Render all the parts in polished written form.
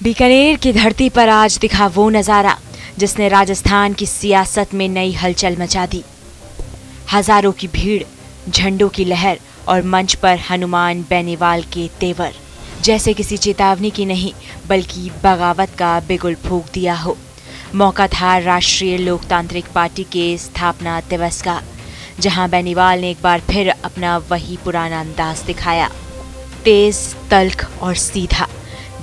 बीकानेर की धरती पर आज दिखा वो नजारा जिसने राजस्थान की सियासत में नई हलचल मचा दी। हजारों की भीड़, झंडों की लहर और मंच पर हनुमान बेनीवाल के तेवर, जैसे किसी चेतावनी की नहीं बल्कि बगावत का बिगुल फूंक दिया हो। मौका था राष्ट्रीय लोकतांत्रिक पार्टी के स्थापना दिवस का, जहां बेनीवाल ने एक बार फिर अपना वही पुराना अंदाज दिखाया। तेज, तल्ख और सीधा।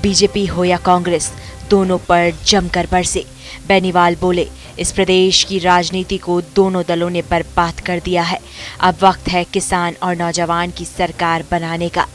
बीजेपी हो या कांग्रेस, दोनों पर जमकर बरसे। बेनीवाल बोले, इस प्रदेश की राजनीति को दोनों दलों ने बर्बाद कर दिया है। अब वक्त है किसान और नौजवान की सरकार बनाने का।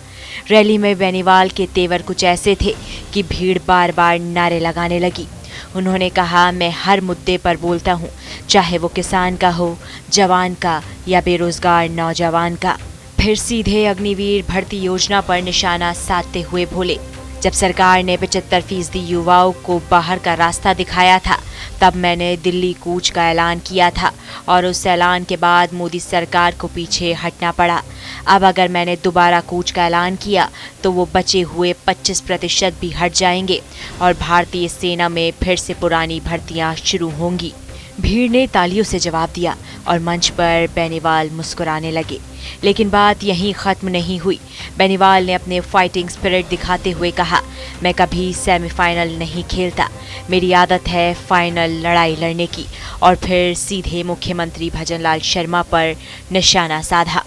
रैली में बेनीवाल के तेवर कुछ ऐसे थे कि भीड़ बार बार नारे लगाने लगी। उन्होंने कहा, मैं हर मुद्दे पर बोलता हूँ, चाहे वो किसान का हो, जवान का या बेरोजगार नौजवान का। फिर सीधे अग्निवीर भर्ती योजना पर निशाना साधते हुए बोले, जब सरकार ने 75% युवाओं को बाहर का रास्ता दिखाया था, तब मैंने दिल्ली कूच का ऐलान किया था और उस ऐलान के बाद मोदी सरकार को पीछे हटना पड़ा। अब अगर मैंने दोबारा कूच का ऐलान किया तो वो बचे हुए 25% भी हट जाएंगे और भारतीय सेना में फिर से पुरानी भर्तियां शुरू होंगी। भीड़ ने तालियों से जवाब दिया और मंच पर बेनीवाल मुस्कुराने लगे। लेकिन बात यहीं खत्म नहीं हुई। बेनीवाल ने अपने फाइटिंग स्पिरिट दिखाते हुए कहा, मैं कभी सेमीफाइनल नहीं खेलता, मेरी आदत है फाइनल लड़ाई लड़ने की। और फिर सीधे मुख्यमंत्री भजनलाल शर्मा पर निशाना साधा।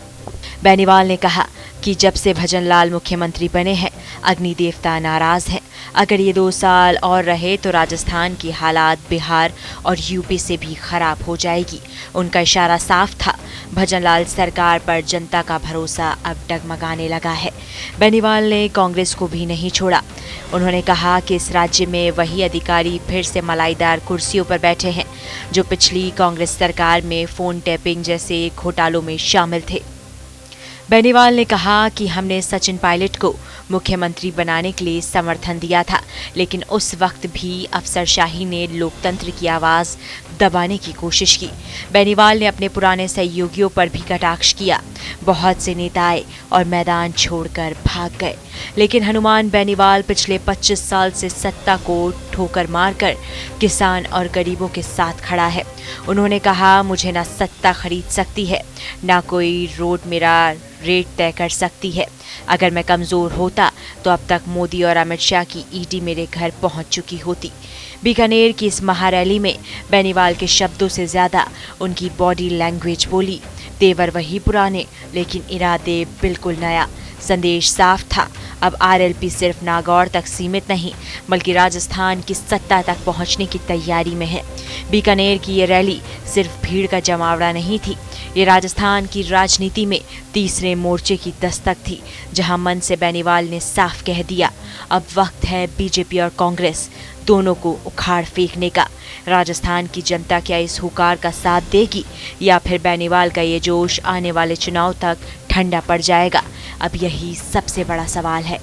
बेनीवाल ने कहा कि जब से भजनलाल मुख्यमंत्री बने हैं, अग्नि देवता नाराज है। अगर ये 2 साल और रहे तो राजस्थान की हालात बिहार और यूपी से भी खराब हो जाएगी। उनका इशारा साफ था। भजनलाल सरकार पर जनता का भरोसा अब डगमगाने लगा है। बेनीवाल ने कांग्रेस को भी नहीं छोड़ा। उन्होंने कहा कि इस राज्य में वही अधिकारी फिर से मलाईदार कुर्सियों पर बैठे हैं जो पिछली कांग्रेस सरकार में फोन टैपिंग जैसे घोटालों में शामिल थे। बेनीवाल ने कहा कि हमने सचिन पायलट को मुख्यमंत्री बनाने के लिए समर्थन दिया था, लेकिन उस वक्त भी अफसरशाही ने लोकतंत्र की आवाज दबाने की कोशिश की। बेनीवाल ने अपने पुराने सहयोगियों पर भी कटाक्ष किया। बहुत से नेता आए और मैदान छोड़कर भाग गए, लेकिन हनुमान बेनीवाल पिछले 25 साल से सत्ता को ठोकर मारकर किसान और गरीबों के साथ खड़ा है। उन्होंने कहा, मुझे ना सत्ता खरीद सकती है, ना कोई रोड मेरा रेट तय कर सकती है। अगर मैं कमजोर होता तो अब तक मोदी और अमित शाह की ईडी मेरे घर पहुंच चुकी होती। बीकानेर की इस महारैली में बेनीवाल के शब्दों से ज्यादा उनकी बॉडी लैंग्वेज बोली। तेवर वही पुराने, लेकिन इरादे बिल्कुल नया। संदेश साफ था, अब आरएलपी सिर्फ नागौर तक सीमित नहीं बल्कि राजस्थान की सत्ता तक पहुंचने की तैयारी में है। बीकानेर की ये रैली सिर्फ भीड़ का जमावड़ा नहीं थी, ये राजस्थान की राजनीति में तीसरे मोर्चे की दस्तक थी, जहां मन से बेनीवाल ने साफ कह दिया, अब वक्त है बीजेपी और कांग्रेस दोनों को उखाड़ फेंकने का। राजस्थान की जनता क्या इस हुकार का साथ देगी या फिर बेनीवाल का ये जोश आने वाले चुनाव तक ठंडा पड़ जाएगा? अब यही सबसे बड़ा सवाल है।